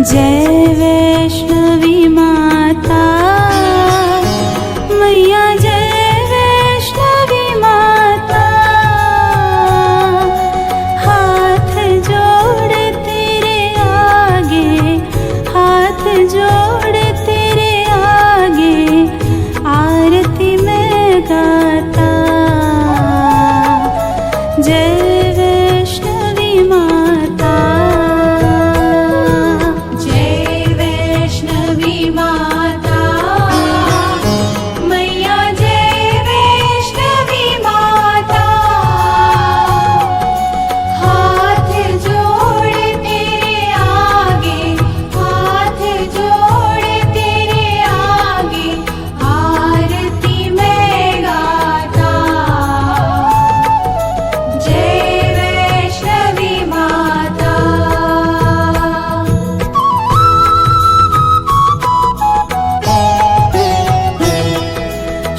जय वैष्णवी माता मैया, जय वैष्णवी माता। हाथ जोड़ तेरे आगे, हाथ जोड़ तेरे आगे, आरती में गाता। जय वैष्णवी माता, जय वैष्णवी माता मैया, जय वैष्णवी माता। हाथ जोड़ तेरे आगे, हाथ जोड़ तेरे आगे, आरती में गाता। जय वैष्णवी माता।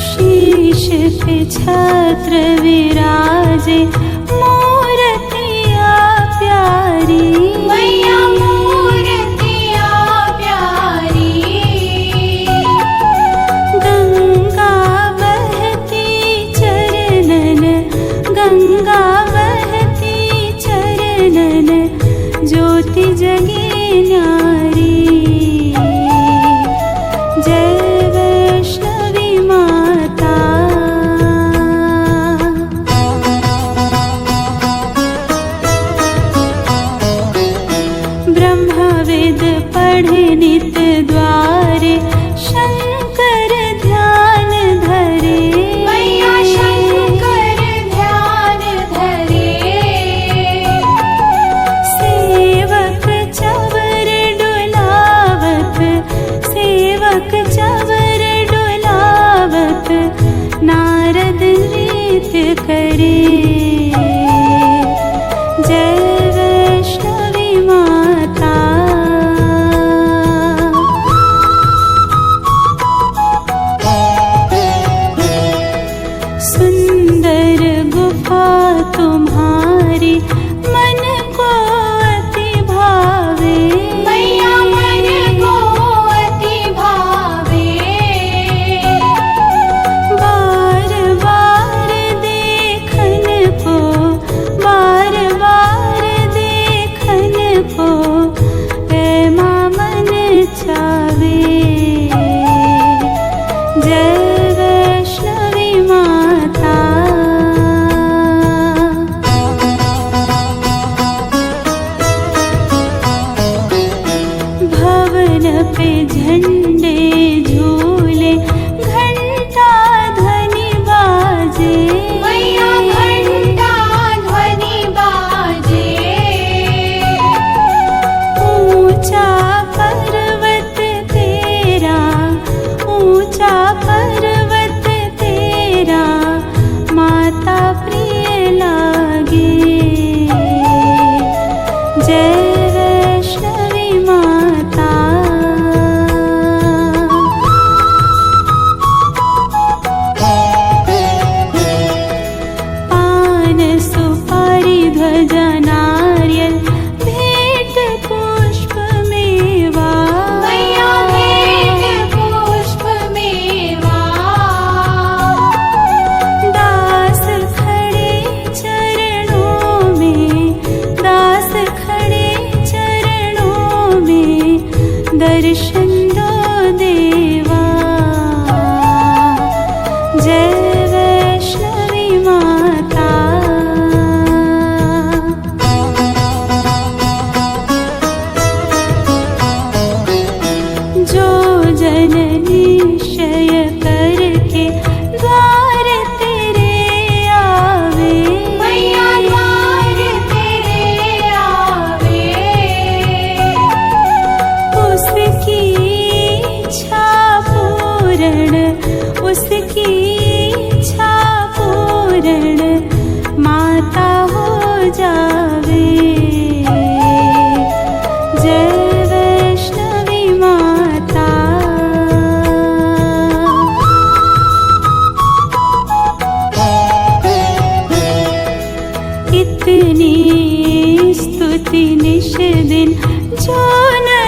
शीश पे छत्र विराजे, मूर्तिया प्यारी मैया मूर्तिया प्यारी। गंगा बहती चरणन, गंगा बहती चरणन, ज्योति जगे न्यारी। जय वैष्णवी माता, ब्रह्मा वेद पढ़े नित द्वारे, शंकर ध्यान धरे। मैया शंकर ध्यान धरे। सेवक चवर डुलावत, सेवक चवर डुलावत, नारद नृत्य करे। जय वैष्णवी माता, सुंदर गुफा तुम्हारी, मन को अति भावे। मैया मन को अति भावे। बार बार देखन को, बार बार देखन को, ऐ माँ मन चावे। जय वैष्णवी माता, भवन पे झंडे झूले, घंटा ध्वनि बाजे। मैया घंटा ध्वनि बाजे। ऊंचा पर्वत तेरा, ऊंचा पर्वत तेरा, माता प्रिय लागे। जय वैष्णवी माता, पान सुपारी ध्वजा नारियल, भेंट पुष्प मेवा। मैया भेंट पुष्प मेवा। दास खड़े चरणों में, दास खड़े चरणों में, दर्शन दो देवा। जय वैष्णवी माता, जो जन निश्चय करके द्वार तेरे आवे। मैया द्वार तेरे आवे। उसकी इच्छा पूर्ण, उसकी इच्छा पूर्ण, माता हो जावे। जय वैष्णवी माता, इतनी स्तुति निश दिन जो न